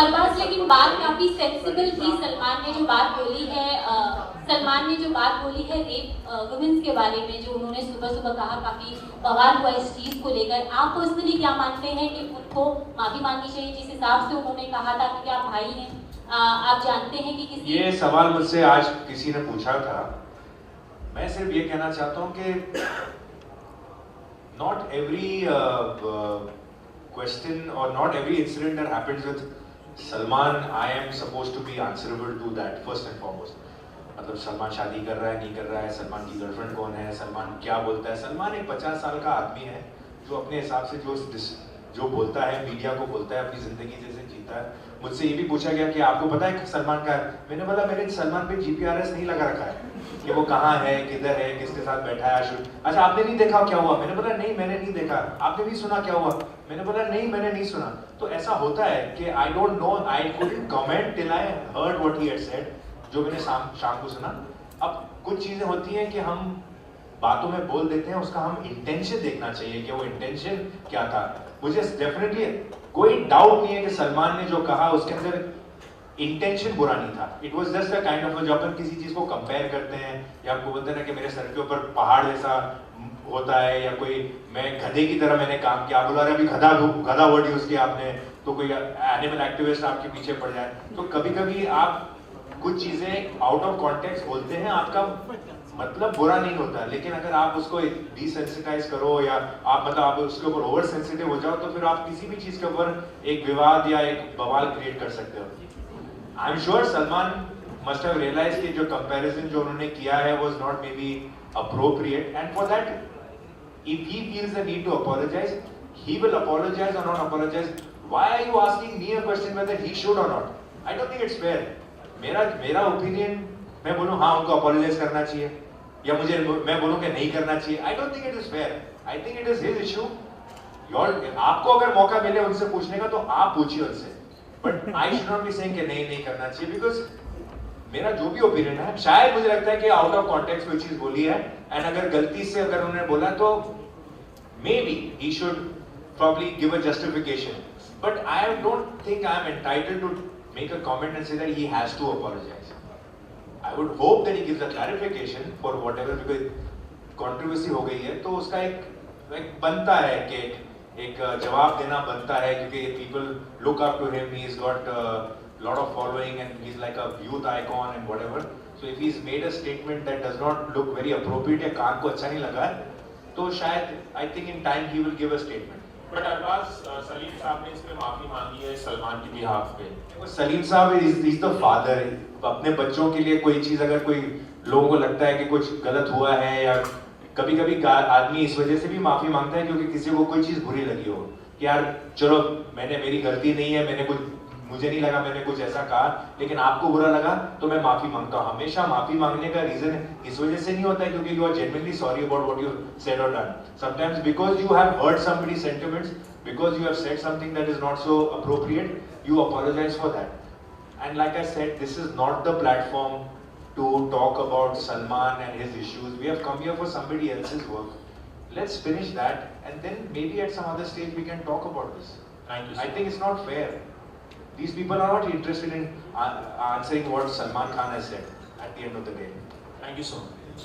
अरबाज, लेकिन बात काफी सेंसिबल थी। सलमान ने जो बात बोली है रेप वुमेन्स के बारे में, जो उन्होंने सुबह सुबह कहा, काफी बवाल हुआ इस चीज को लेकर। आप पर्सनली क्या मानते हैं कि उनको माफी मांगनी चाहिए जिस हिसाब से उन्होंने कहा था, क्योंकि आप भाई हैं, आप जानते हैं कि किसी ये सवाल मुझसे आज किसी ने पूछा था। मैं सिर्फ ये कहना चाहता हूं कि not every question or not every incident that happens with Salman, I am supposed to be answerable to that first and foremost. मतलब सलमान शादी कर रहा है, नहीं कर रहा है, सलमान की गर्लफ्रेंड कौन है, सलमान क्या बोलता है। सलमान एक 50 साल का आदमी है जो अपने हिसाब से जो बोलता है, मीडिया को बोलता है, अपनी जिंदगी जैसे जीता है। मुझसे ये भी पूछा गया कि आपको पता है सलमान का है? मैंने बोला मैंने सलमान पे जीपीआरएस नहीं लगा रखा है कि वो कहाँ है, किधर है, किसके साथ बैठा है। अच्छा आपने नहीं देखा क्या हुआ? मैंने बोला नहीं मैंने नहीं देखा। आपने नहीं सुना क्या हुआ? मैंने बोला नहीं मैंने नहीं सुना। तो ऐसा होता है कि I don't know, I couldn't comment till I heard what he had said, जो मैंने शाम को सुना। अब कुछ चीजें होती हैं कि हम बातों में बोल देते हैं, उसका हम इंटेंशन देखना चाहिए कि वो इंटेंशन क्या था। मुझे डेफिनेटली कोई डाउट नहीं है कि सलमान ने जो कहा उसके अंदर इंटेंशन बुरा नहीं था। It was just a kind of, जब अपन किसी चीज को कंपेयर करते हैं या आपको बोलते हैं ना कि मेरे सर के ऊपर पहाड़ जैसा होता है, या कोई मैं गधे की तरह मैंने काम किया, बोला अभी गधा वर्ड यूज किया आपने, तो कोई एनिमल एक्टिविस्ट आपके पीछे पड़ जाए। तो कभी कभी आप कुछ चीजें आउट ऑफ कॉन्टेक्स्ट बोलते हैं, आपका मतलब बुरा नहीं होता, लेकिन अगर आप उसको डिसेंसिटाइज करो या आप उसके ऊपर ओवर सेंसिटिव हो जाओ, तो फिर आप किसी भी चीज के ऊपर एक विवाद या एक बवाल क्रिएट कर सकते हो। I am sure Salman must have realise कि जो कंपैरिजन जो उन्होंने किया है was not may be appropriate, and for that if he feels the need to apologise, he will apologize or not apologize. Why are you asking me a question whether he should or not? I don't think it's fair. मेरा opinion, मैं बोलूं हाँ उनको apologise करना चाहिए, या मैं बोलूं कि नहीं करना चाहिए, I don't think it is fair. I think it is his issue. आपको अगर मौका मिले उनसे पूछने का तो आप पूछिए उनसे, but I should not be saying कि नहीं करना चाहिए, बिकॉज मेरा जो भी ओपिनियन है, शायद मुझे लगता है कि आउट ऑफ कॉन्टेक्स्ट कोई चीज बोली है, एंड अगर गलती से अगर उन्होंने बोला तो may be he should probably give a justification, but I don't think I am entitled to make a comment and say that he has to apologize. I would hope that he gives a clarification for whatever, because controversy हो गई है तो उसका एक बनता है कि एक जवाब देना बनता है, क्योंकि people look up to him, he's got a lot of following and he's like a youth icon and whatever. So if he's made a statement that does not look very appropriate या कान को अच्छा नहीं लगा है, तो शायद I think in time he will give a statement. But Arbaaz, Salim साहब ने इस पे माफी मांगी है सलमान के बिहाफ पे। सलीम साहब इज द फादर। अपने बच्चों के लिए कोई चीज, अगर कोई लोगों को लगता है कि कुछ गलत हुआ है, या कभी कभी आदमी इस वजह से भी माफी मांगता है क्योंकि किसी को कोई चीज बुरी लगी हो कि यार चलो मेरी गलती नहीं है, मुझे नहीं लगा मैंने कुछ ऐसा कहा, लेकिन आपको बुरा लगा तो मैं माफी मांगता हूँ। हमेशा माफी मांगने का रीजन इस वजह से नहीं होता है क्योंकि you are genuinely sorry about what you said और done. Sometimes because you have hurt somebody's sentiments, because you have said something that is not so appropriate, you apologize for that. And like I said, this is not the platform to talk about Salman and his issues. We have come here for somebody else's work. Let's finish that, and then maybe at some other stage we can talk about this. Thank you. I think it's not fair. These people are not interested in answering what Salman Khan has said at the end of the day. Thank you so much.